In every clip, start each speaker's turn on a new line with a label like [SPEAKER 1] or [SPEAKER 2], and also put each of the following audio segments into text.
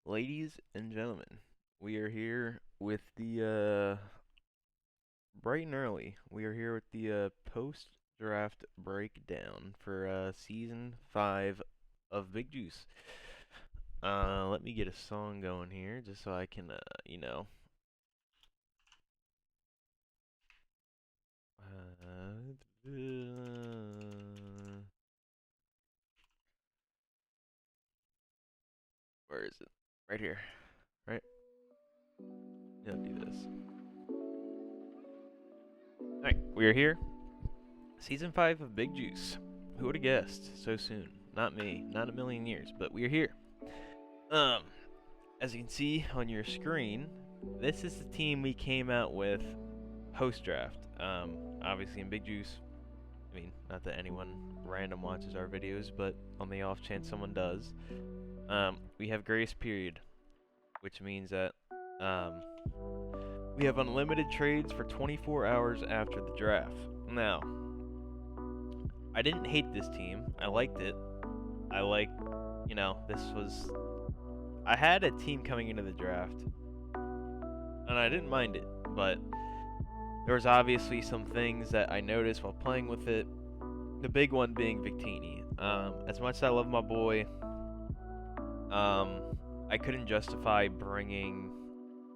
[SPEAKER 1] Ladies and gentlemen, we are here with the bright and early. We are here with the post-draft breakdown for season 5 of Big Juice. Let me get a song going here just so I can where is it? Right here. Right? Yeah, do this. Alright, we are here. Season 5 of Big Juice. Who would have guessed so soon? Not me, not a million years, but we are here. Um, as you can see on your screen, this is the team we came out with post-draft. Obviously in Big Juice, I mean, not that anyone random watches our videos, but on the off chance someone does, we have grace period, which means that we have unlimited trades for 24 hours after the draft. Now, I didn't hate this team. I liked it. I had a team coming into the draft, and I didn't mind it, but there was obviously some things that I noticed while playing with it. The big one being Victini. As much as I love my boy, I couldn't justify bringing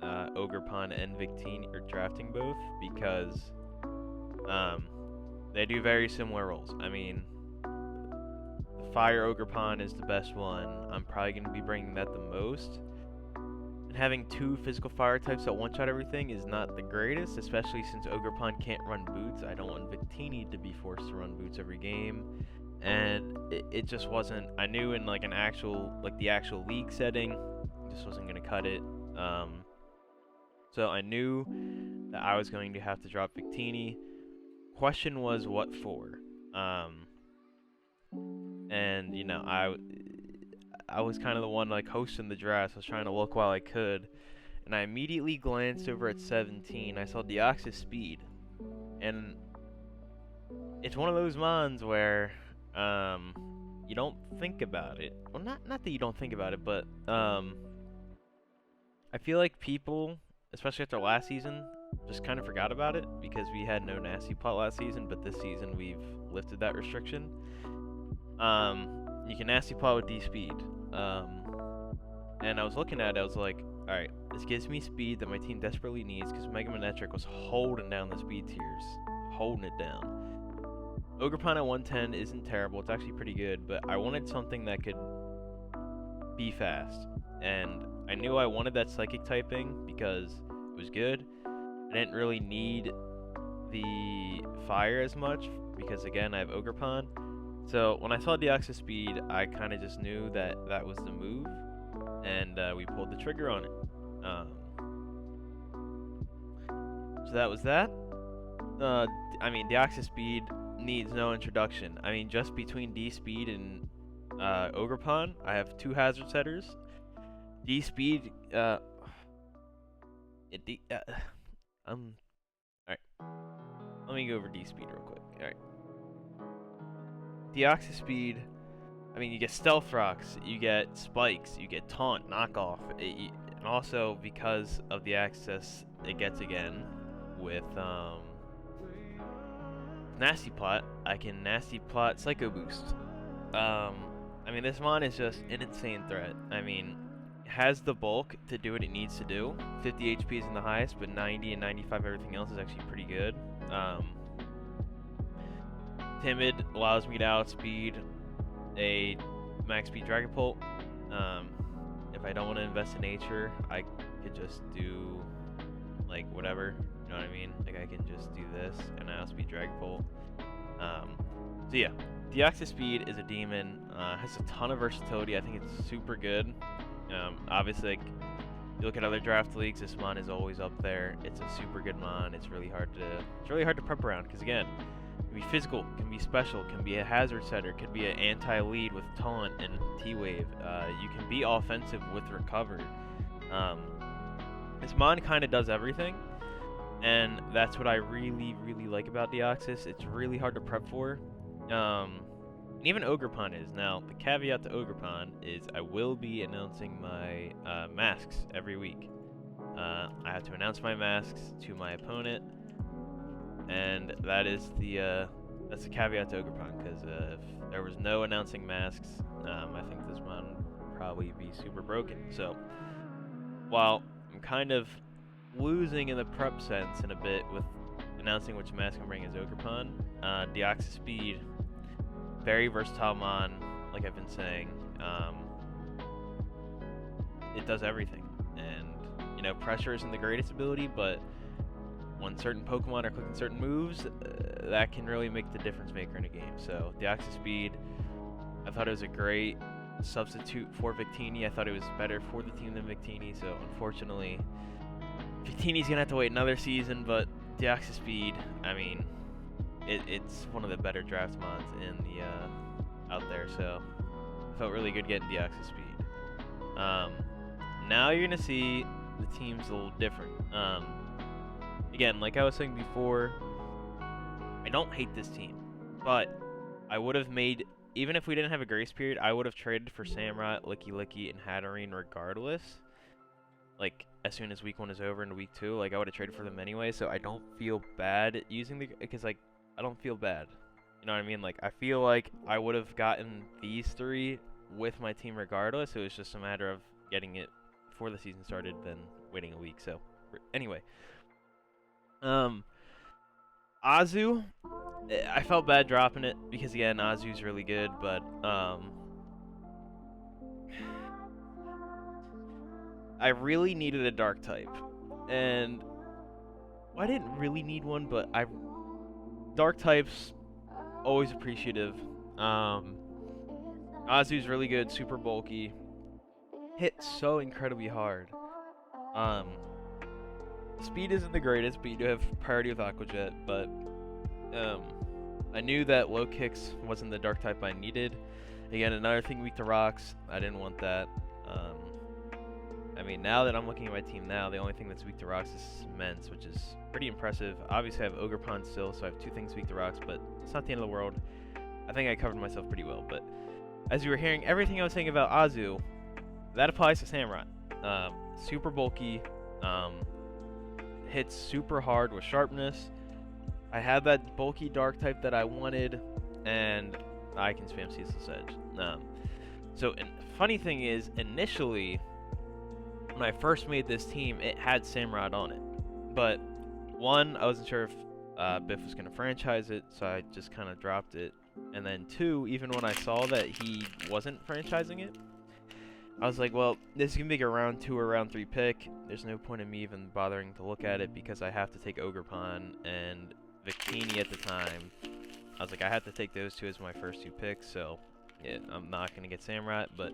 [SPEAKER 1] Ogrepon and Victini, or drafting both, because they do very similar roles. I mean, the Fire Ogrepon is the best one. I'm probably going to be bringing that the most. And having two physical fire types that one-shot everything is not the greatest, especially since Ogrepon can't run boots. I don't want Victini to be forced to run boots every game. And it just wasn't, I knew in the actual league setting, it just wasn't going to cut it. So I knew that I was going to have to drop Victini. Question was what for? And I was kind of the one hosting the draft. I was trying to look while I could, and I immediately glanced over at 17. I saw Deoxys Speed, and it's one of those mons where you don't think about it. Well, not that you don't think about it, but I feel like people, especially after last season, just kind of forgot about it because we had no nasty plot last season, but this season we've lifted that restriction. You can nasty plot with D speed. And I was looking at it, I was like, alright, this gives me speed that my team desperately needs because Mega Manetric was holding down the speed tiers. Holding it down. Ogrepon at 110 isn't terrible, it's actually pretty good, but I wanted something that could be fast. And I knew I wanted that psychic typing because it was good. I didn't really need the fire as much because, again, I have Ogrepon. So when I saw Deoxys Speed, I kind of just knew that that was the move, and we pulled the trigger on it. So that was that. I mean, Deoxys Speed needs no introduction. I mean, just between D Speed and Ogrepon, I have two hazard setters. D Speed, alright. Let me go over D Speed real quick. Alright. Deoxys Speed, I mean, you get Stealth Rocks, you get Spikes, you get Taunt, Knockoff, and also because of the access it gets again with Nasty Plot, I can Nasty Plot Psycho Boost. I mean, this mon is just an insane threat. I mean, it has the bulk to do what it needs to do. 50 HP isn't the highest, but 90 and 95 everything else is actually pretty good. Timid allows me to outspeed a max speed Dragapult. If I don't want to invest in nature, I could just do whatever, you know what I mean? I can just do this and I outspeed Dragapult. So yeah, Deoxys Speed is a demon, has a ton of versatility. I think it's super good. Obviously, you look at other draft leagues, this mon is always up there. It's a super good mon. It's really hard to prep around because, again, it can be physical, can be special, can be a hazard setter, could be an anti-lead with taunt and T-Wave. You can be offensive with recover. This mon kind of does everything, and that's what I really, really like about Deoxys. It's really hard to prep for. And even Ogerpon is. Now, the caveat to Ogerpon is I will be announcing my masks every week. I have to announce my masks to my opponent, and that is that's the caveat to Ogerpon, because if there was no announcing masks, I think this mon would probably be super broken. So, while I'm kind of losing in the prep sense in a bit with announcing which mask I'm bringing as Ogerpon, Deoxys Speed, very versatile mon, like I've been saying. It does everything, and you know, pressure isn't the greatest ability, but when certain Pokemon are clicking certain moves, that can really make the difference maker in a game. So Deoxys Speed, I thought it was a great substitute for Victini. I thought it was better for the team than Victini, so unfortunately Victini's gonna have to wait another season, but Deoxys Speed, I mean, it's one of the better draft mods in the out there, so I felt really good getting Deoxys Speed. Now you're gonna see the team's a little different. Again, like I was saying before, I don't hate this team, but I would have made, even if we didn't have a grace period, I would have traded for Samurott, Licky Licky, and Hatterene regardless. Like, as soon as week 1 is over into week 2, like, I would have traded for them anyway, so I don't feel bad using because, like, I don't feel bad. You know what I mean? Like, I feel like I would have gotten these 3 with my team regardless. It was just a matter of getting it before the season started than waiting a week. So, anyway. Azu, I felt bad dropping it because, again, Azu's really good, but, I really needed a dark type, and well, I didn't really need one, but dark types, always appreciative. Azu's really good, super bulky, hits so incredibly hard. Speed isn't the greatest, but you do have priority with Aqua Jet, but I knew that low kicks wasn't the dark type I needed. Again, another thing, weak to rocks, I didn't want that. I mean, now that I'm looking at my team now, the only thing that's weak to rocks is Cements, which is pretty impressive. Obviously, I have Ogerpon still, so I have 2 things weak to rocks, but it's not the end of the world. I think I covered myself pretty well, but as you were hearing, everything I was saying about Azu, that applies to Samurott. Super bulky, hits super hard with sharpness. I have that bulky dark type that I wanted, and I can spam Ceaseless Edge. So, and funny thing is, initially, when I first made this team, it had Samurott on it. But, 1, I wasn't sure if Biff was going to franchise it, so I just kind of dropped it. And then 2, even when I saw that he wasn't franchising it, I was like, well, this is going to be a round 2 or round 3 pick. There's no point in me even bothering to look at it because I have to take Ogerpon and Victini at the time. I was like, I have to take those 2 as my first 2 picks, so yeah, I'm not going to get Samurott. But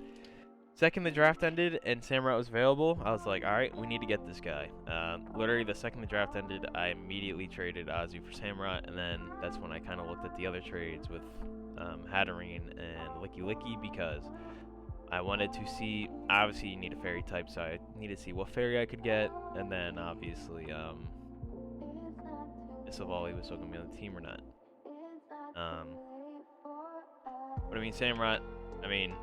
[SPEAKER 1] second the draft ended and Samurott was available, I was like, alright, we need to get this guy. Literally, the second the draft ended, I immediately traded Azu for Samurott, and then that's when I kind of looked at the other trades with Hatterene and Licky Licky, because I wanted to see, obviously you need a fairy type, so I needed to see what fairy I could get, and then obviously Savali was still going to be on the team or not. But I mean, Samurott, I mean,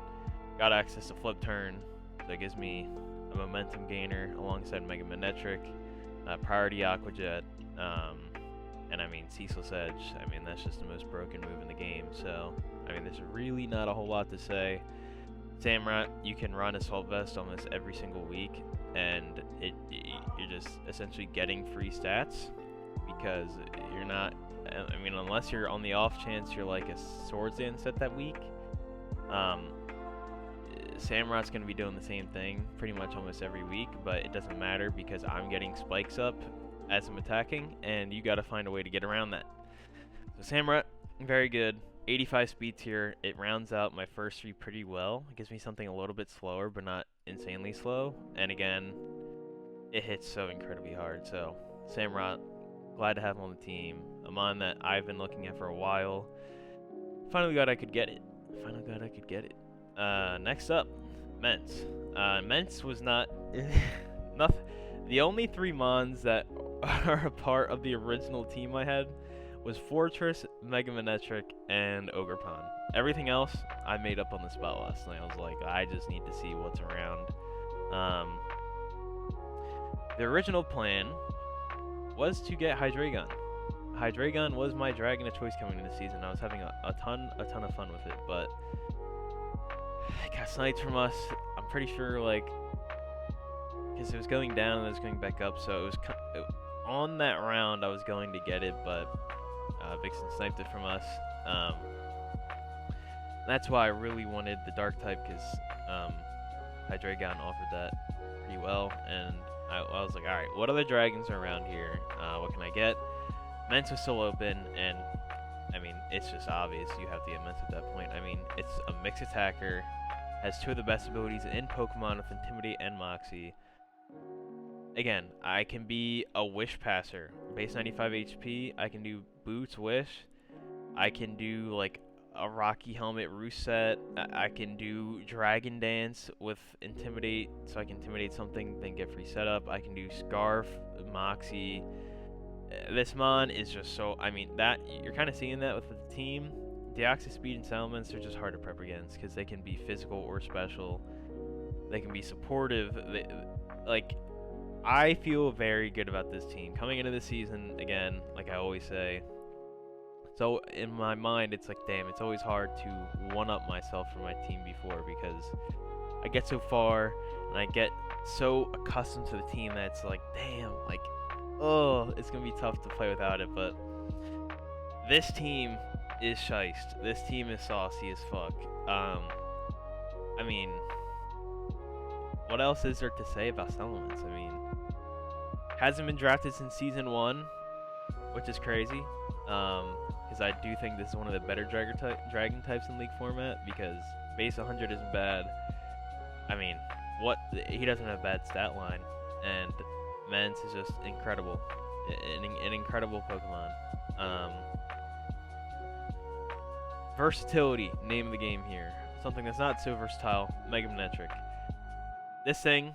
[SPEAKER 1] got access to Flip Turn, so it gives me a momentum gainer alongside Mega Manetric, priority Aqua Jet, and I mean, Ceaseless Edge. I mean, that's just the most broken move in the game, so I mean, there's really not a whole lot to say. Samurott, you can run Assault Vest almost every single week, and you're just essentially getting free stats, because you're not, I mean, unless you're on the off chance you're like a Swords Dance set that week, Samurott's going to be doing the same thing pretty much almost every week, but it doesn't matter because I'm getting spikes up as I'm attacking, and you got to find a way to get around that. So Samurott, very good. 85 speed tier. It rounds out my first 3 pretty well. It gives me something a little bit slower, but not insanely slow. And again, it hits so incredibly hard. So Samurott, glad to have him on the team. A mon that I've been looking at for a while. Finally got I could get it. Next up, Mence. Mence was not nothing. The only 3 mons that are a part of the original team I had was Fortress, Mega Manetric, and Ogerpon. Everything else I made up on the spot last night. I was like, I just need to see what's around. The original plan was to get Hydreigon. Hydreigon was my dragon of choice coming into the season. I was having a ton of fun with it, but it got sniped from us. I'm pretty sure, like, because it was going down and it was going back up, so on that round I was going to get it, but Bjcl sniped it from us. That's why I really wanted the dark type, because Hydreigon offered that pretty well, and I was like, alright, what other dragons are around here? What can I get? Mence was still open, and I mean, it's just obvious you have to get Mence at that point. I mean, it's a mixed attacker, has two of the best abilities in Pokemon with Intimidate and Moxie. Again, I can be a Wish Passer. Base 95 HP, I can do Boots Wish. I can do like a Rocky Helmet Roost set. I can do Dragon Dance with Intimidate, so I can intimidate something, then get free setup. I can do Scarf, Moxie. This Mon is just so, I mean, that you're kind of seeing that with the team. Deoxys, Speed, and Salamence are just hard to prep against because they can be physical or special. They can be supportive. I feel very good about this team. Coming into the season, again, like I always say, so in my mind, it's like, damn, it's always hard to one-up myself from my team before because I get so far and I get so accustomed to the team that it's like, damn, like, oh, it's going to be tough to play without it, but this team is shiced. This team is saucy as fuck. I mean, what else is there to say about Salamence? I mean, hasn't been drafted since Season 1, which is crazy, because I do think this is one of the better dragon types in League format, because base 100 isn't bad. I mean, he doesn't have a bad stat line, and Mence is just incredible. An incredible Pokemon. Versatility, name of the game here. Something that's not so versatile, Mega Manetric. This thing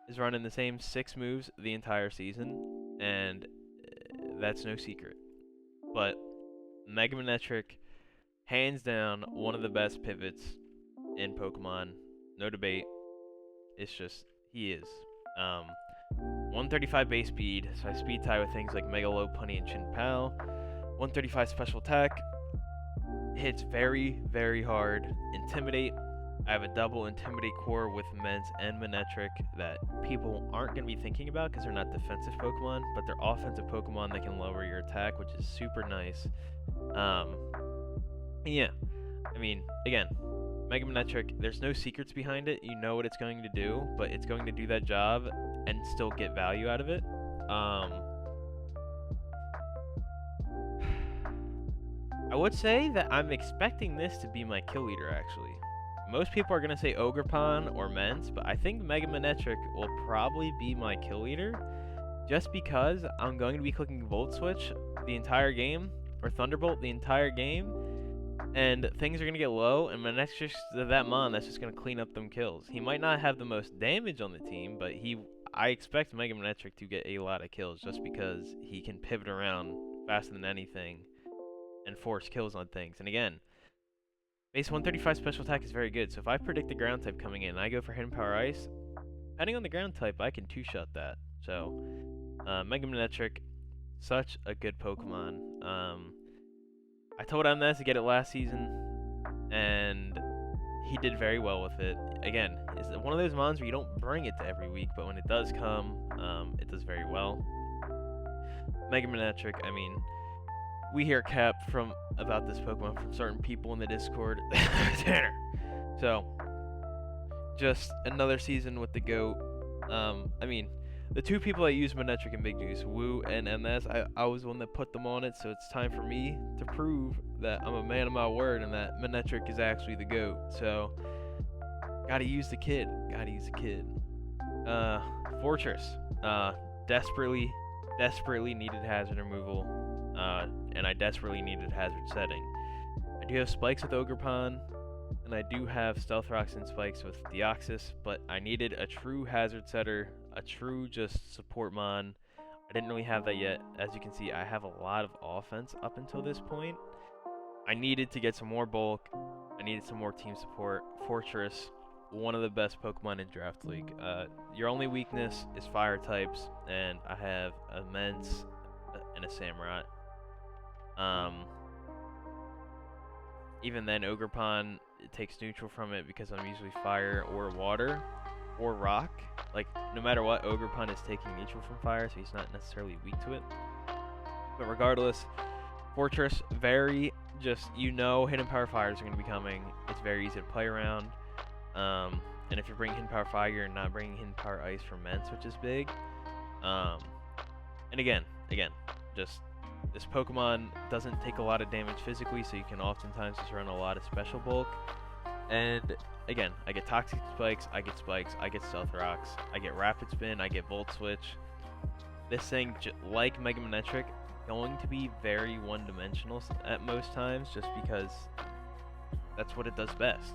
[SPEAKER 1] is running the same 6 moves the entire season, and that's no secret. But Mega Manetric, hands down, one of the best pivots in Pokemon. No debate. It's just, he is. 135 base speed, so I speed tie with things like Mega Lopunny and Chin-Pao. 135 special attack. Hits very, very hard. Intimidate. I have a double Intimidate core with Mence and Manetric that people aren't going to be thinking about because they're not defensive Pokemon, but they're offensive Pokemon that can lower your attack, which is super nice. Yeah, I mean, again, Mega Manetric, there's no secrets behind it. You know what it's going to do, but it's going to do that job and still get value out of it. I would say that I'm expecting this to be my kill leader, actually. Most people are going to say Ogerpon or Mence, but I think Mega Manetric will probably be my kill leader just because I'm going to be clicking Volt Switch the entire game, or Thunderbolt the entire game, and things are going to get low, and Manetric's that Mon that's just going to clean up them kills. He might not have the most damage on the team, but I expect Mega Manetric to get a lot of kills just because he can pivot around faster than anything and force kills on things. And again, base 135 special attack is very good, so if I predict the ground type coming in and I go for Hidden Power Ice, depending on the ground type, I can two-shot that. So, Mega Manetric, such a good Pokemon. I told MNES to get it last season, and he did very well with it. Again, it's one of those mons where you don't bring it to every week, but when it does come, it does very well. Mega Manetric, I mean, we hear cap about this Pokemon from certain people in the Discord. Tanner. So, just another season with the GOAT. I mean, the two people that use Manetric and Big Juice, Woo and MS, I was the one that put them on it, so it's time for me to prove that I'm a man of my word and that Manetric is actually the GOAT. So, gotta use the kid. Gotta use the kid. Fortress. Desperately needed hazard removal. And I desperately needed hazard setting. I do have spikes with Ogerpon, and I do have Stealth Rocks and spikes with Deoxys, but I needed a true hazard setter, a true just support mon, I didn't really have that yet. As you can see, I have a lot of offense up until this point. I needed to get some more bulk. I needed some more team support. Fortress, one of the best Pokemon in Draft League. Your only weakness is fire types, and I have Immense and a Samurai. Even then, Ogerpon, it takes neutral from it because I'm usually fire or water or rock. Like, no matter what, Ogerpon is taking neutral from fire, so he's not necessarily weak to it. But regardless, Fortress, very just, hidden power fires are going to be coming. It's very easy to play around. And if you're bringing hidden power fire, you're not bringing hidden power ice for Mence, which is big. And again, just this Pokemon doesn't take a lot of damage physically, so you can oftentimes just run a lot of special bulk. And again, I get Toxic Spikes, I get Stealth Rocks, I get Rapid Spin, I get Volt Switch. This thing, like Mega Manectric, going to be very one-dimensional at most times, just because that's what it does best.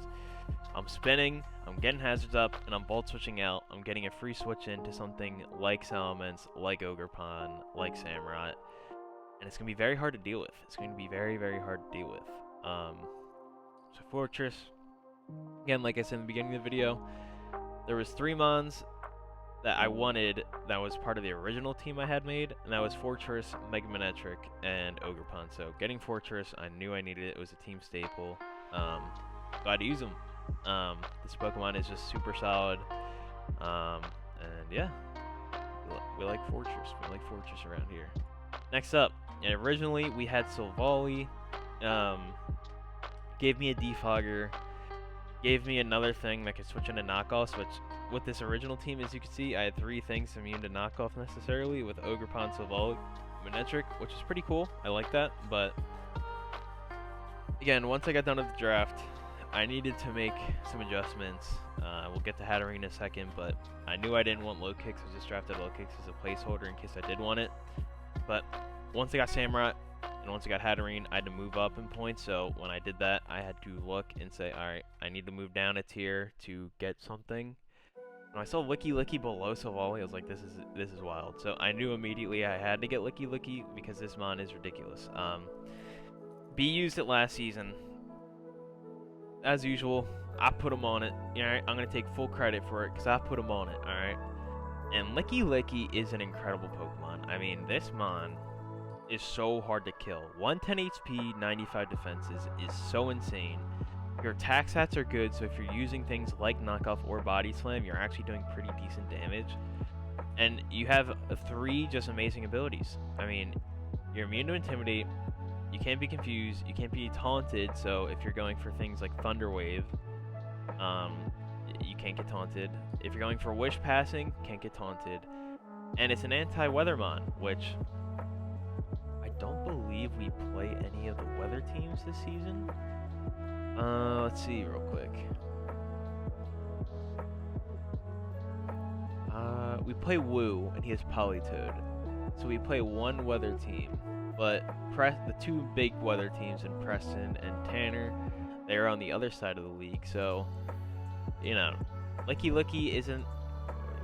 [SPEAKER 1] I'm spinning, I'm getting hazards up, and I'm Volt Switching out. I'm getting a free switch into something like Salamence, like Ogerpon, like Samurott. And it's going to be very hard to deal with. It's going to be very, very hard to deal with. So Fortress, again, like I said in the beginning of the video, there was 3 Mons that I wanted that was part of the original team I had made, and that was Fortress, Mega Manectric, and Ogerpon. So getting Fortress, I knew I needed it. It was a team staple. Glad to use them. This Pokemon is just super solid. And yeah, we like Fortress. We like Fortress around here. Next up, and originally we had Silvally, gave me a Defogger, gave me another thing that could switch into knockoffs, which with this original team, as you can see, I had 3 things immune to knockoff necessarily with Ogerpon, Silvally, Manectric, which is pretty cool. I like that, but again, once I got done with the draft, I needed to make some adjustments. We'll get to Hatterene in a second, but I knew I didn't want low kicks. I just drafted low kicks as a placeholder in case I did want it. But once I got Samurott and once I got Hatterene, I had to move up in points. So when I did that, I had to look and say, all right, I need to move down a tier to get something. When I saw Licky Licky below Silvally, I was like, this is wild. So I knew immediately I had to get Licky Licky because this mon is ridiculous. B used it last season. As usual, I put him on it. Alright, I'm going to take full credit for it because I put him on it. Alright. And Licky Licky is an incredible Pokemon. I mean, this mon is so hard to kill. 110 HP, 95 defenses is so insane. Your attack stats are good, so if you're using things like Knockoff or Body Slam, you're actually doing pretty decent damage. And you have 3 just amazing abilities. I mean, you're immune to Intimidate, you can't be confused, you can't be taunted, so if you're going for things like Thunder Wave, you can't get taunted. If you're going for Wish Passing, can't get taunted. And it's an anti-Weathermon, which I don't believe we play any of the weather teams this season. Let's see real quick. We play Woo, and he has Politoed. So we play 1 weather team. But the 2 big weather teams in Preston and Tanner, they're on the other side of the league. So, Licky Licky isn't...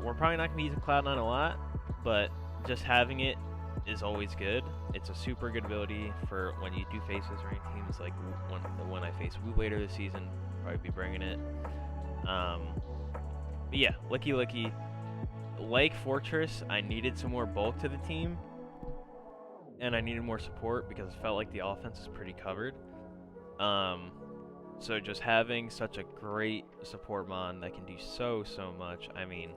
[SPEAKER 1] We're probably not going to be using Cloud9 a lot, but just having it is always good. It's a super good ability for when you do face those ranked teams, like the one I face Woo later this season. Probably be bringing it. But yeah, Licky Licky. Like Fortress, I needed some more bulk to the team. And I needed more support because it felt like the offense was pretty covered. So just having such a great support mon that can do so much. I mean,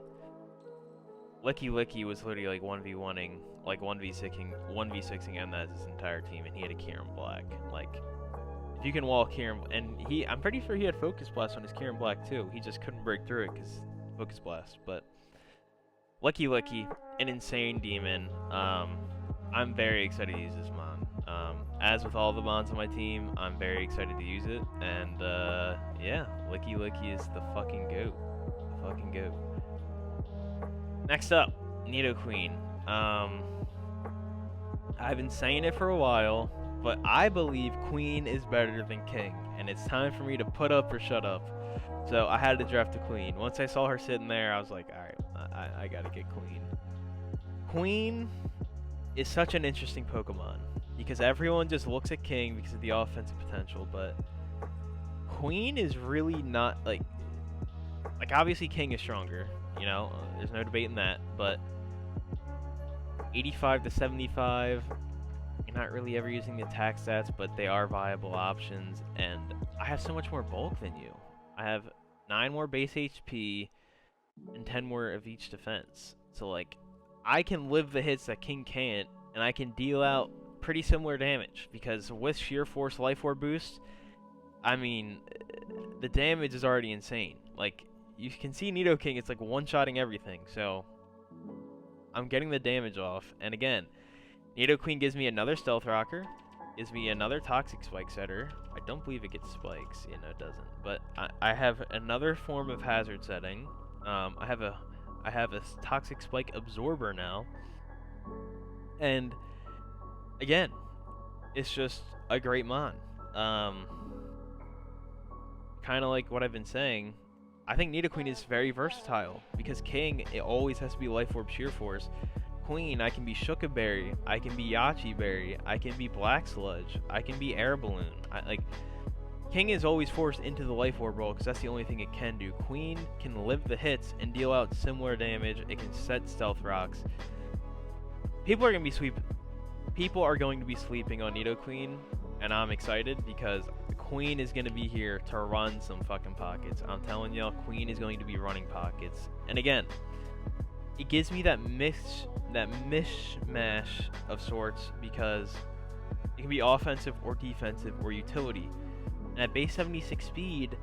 [SPEAKER 1] Licky Licky was literally like 1v1ing, like 1v6ing Mnez's entire team, and he had a Kieran Black. Like, if you can wall Kieran, and I'm pretty sure he had Focus Blast on his Kieran Black too. He just couldn't break through it because Focus Blast. But Licky Licky, an insane demon. I'm very excited to use this mon. As with all the mons on my team, I'm very excited to use it. And yeah, Licky Licky is the fucking GOAT. The fucking GOAT. Next up, Nidoqueen. I've been saying it for a while, but I believe Queen is better than King. And it's time for me to put up or shut up. So I had to draft a Queen. Once I saw her sitting there, I was like, alright, I gotta get Queen. Queen is such an interesting Pokemon because everyone just looks at King because of the offensive potential, but Queen is really not like obviously King is stronger, you know, there's no debate in that, but 85 to 75, you're not really ever using the attack stats, but they are viable options, and I have so much more bulk than you. I have 9 more base HP and 10 more of each defense. So like, I can live the hits that King can't, and I can deal out pretty similar damage, because with Sheer Force Life Orb boost, I mean, the damage is already insane. Like, you can see Nidoking, it's like one-shotting everything, so I'm getting the damage off. And again, Nidoqueen gives me another Stealth Rocker, gives me another Toxic Spike Setter. I don't believe it gets spikes. Yeah, no, it doesn't. But I have another form of hazard setting. I have a Toxic Spike Absorber now. And again, it's just a great mon. Kind of like what I've been saying, I think Nidoqueen is very versatile because King, it always has to be Life Orb Sheer Force. Queen, I can be Shuka Berry, I can be Yachi Berry, I can be Black Sludge, I can be Air Balloon. King is always forced into the Life Orb role because that's the only thing it can do. Queen can live the hits and deal out similar damage. It can set Stealth Rocks. People are going to be sleeping on Nidoqueen, and I'm excited because Queen is going to be here to run some fucking pockets. I'm telling y'all, Queen is going to be running pockets. And again, it gives me that mishmash of sorts because it can be offensive or defensive or utility. And at base 76 speed,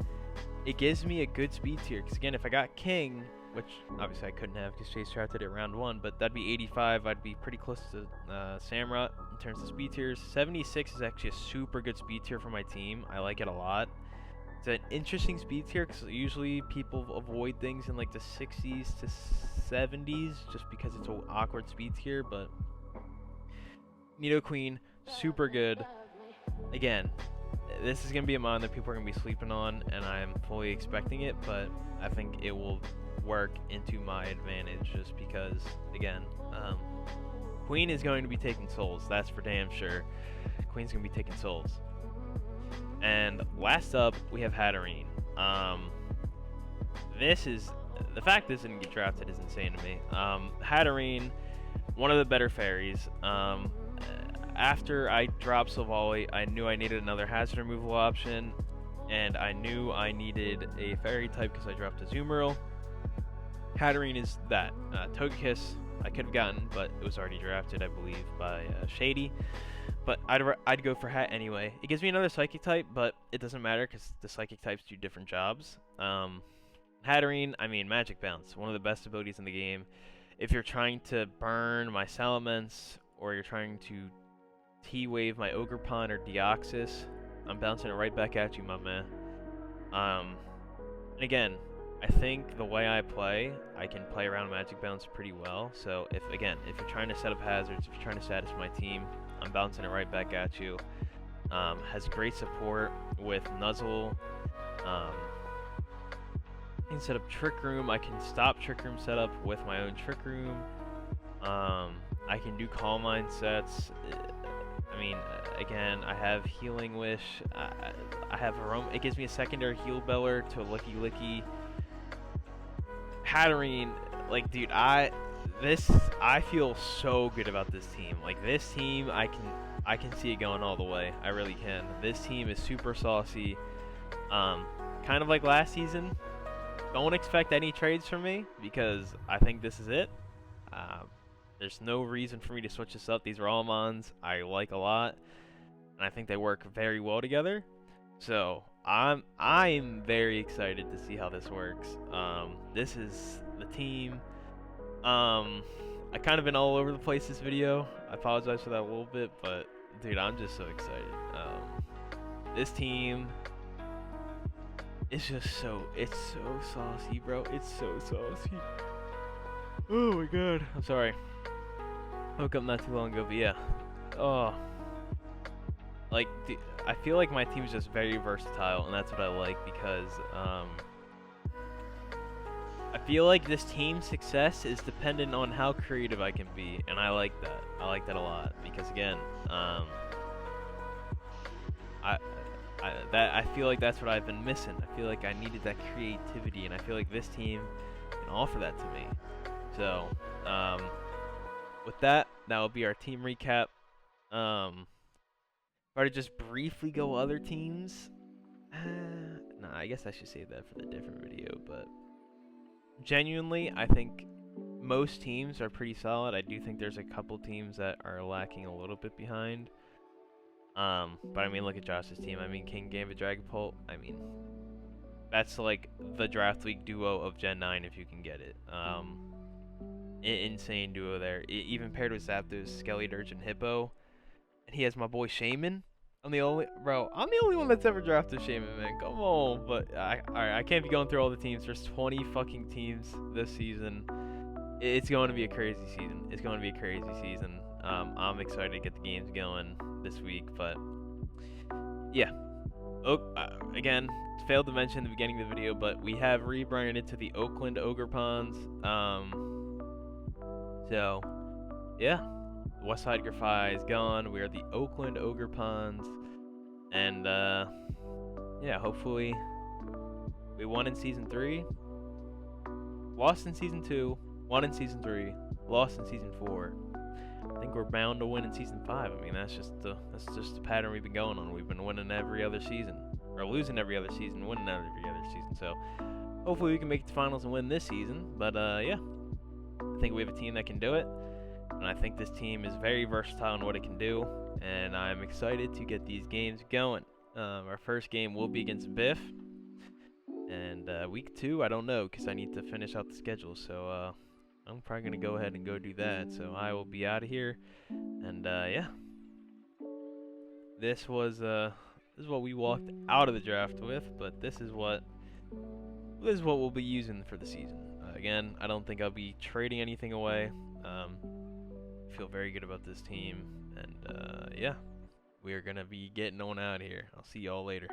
[SPEAKER 1] it gives me a good speed tier. Because again, if I got King, which obviously I couldn't have because Chase drafted it round 1, but that'd be 85. I'd be pretty close to Samurott in terms of speed tiers. 76 is actually a super good speed tier for my team. I like it a lot. It's an interesting speed tier because usually people avoid things in like the 60s to 70s just because it's an awkward speed tier, but Nidoqueen, super good. Again, this is going to be a mon that people are going to be sleeping on, and I'm fully expecting it, but I think it will work into my advantage just because, again, Queen is going to be taking souls. That's for damn sure. Queen's going to be taking souls. And last up, we have Hatterene. The fact this didn't get drafted is insane to me. Hatterene, one of the better fairies. After I dropped Silvally, I knew I needed another hazard removal option, and I knew I needed a fairy type because I dropped Azumarill. Hatterene is that. Togekiss I could have gotten, but it was already drafted, I believe, by Shady. But I'd go for Hat anyway. It gives me another Psychic type, but it doesn't matter because the Psychic types do different jobs. Hatterene, I mean, Magic Bounce, one of the best abilities in the game. If you're trying to burn my Salamence, or you're trying to T-Wave my Ogerpon or Deoxys, I'm bouncing it right back at you, my man. And again, I think the way I play, I can play around Magic Bounce pretty well. So if you're trying to set up hazards, if you're trying to status my team, I'm bouncing it right back at you. Has great support with Nuzzle. I can set up Trick Room. I can stop Trick Room setup with my own Trick Room. I can do Calm Mind sets. I mean, again, I have Healing Wish. I have Aroma. It gives me a secondary Heal Beller to Licky Licky. Hatterene, like, dude, I feel so good about this team. Like, this team, I can see it going all the way. I really can. This team is super saucy. Kind of like last season. Don't expect any trades from me because I think this is it. There's no reason for me to switch this up. These are all mons I like a lot, and I think they work very well together. So I'm very excited to see how this works. This is the team. I kind of been all over the place this video. I apologize for that a little bit, but dude, I'm just so excited. This team is just it's so saucy, bro. It's so saucy. Oh my god. I'm sorry. Woke up not too long ago, but yeah. Oh. Like, I feel like my team is just very versatile, and that's what I like because, I feel like this team's success is dependent on how creative I can be, and I like that. I like that a lot because again, I, I feel like that's what I've been missing. I feel like I needed that creativity, and I feel like this team can offer that to me. So, with that, that will be our team recap. If I to just briefly go other teams, nah, I guess I should save that for the different video. But genuinely, I think most teams are pretty solid. I do think there's a couple teams that are lacking a little bit behind. But I mean, look at Josh's team. I mean, King Gambit Dragapult. I mean, that's like the draft league duo of Gen 9 if you can get it. Insane duo there. Even paired with Zapdos, Skelly and Hippo. And he has my boy Shaman. I'm the only one that's ever drafted Shaman, man. Come on. But alright, I can't be going through all the teams. There's 20 fucking teams this season. It's going to be a crazy season. It's going to be a crazy season. I'm excited to get the games going this week, but yeah. Again, failed to mention in the beginning of the video, but we have rebranded to the Oakland Ogre Ponds. So yeah, Westside Grafai is gone. We are the Oakland Ogre Ponds, and yeah, hopefully we won in season 3, lost in season 2, won in season 3, lost in season 4. I think we're bound to win in season 5. I mean, that's just the pattern we've been going on. We've been winning every other season, or losing every other season, winning every other season. So hopefully we can make it to finals and win this season. But yeah, I think we have a team that can do it, and I think this team is very versatile in what it can do. And I'm excited to get these games going. Our first game will be against Biff, and week 2, I don't know, because I need to finish out the schedule. So I'm probably gonna go ahead and go do that. So I will be out of here, and yeah, this is what we walked out of the draft with, but this is what we'll be using for the season. Again, I don't think I'll be trading anything away. I feel very good about this team, and yeah, we are gonna be getting on out of here. I'll see y'all later.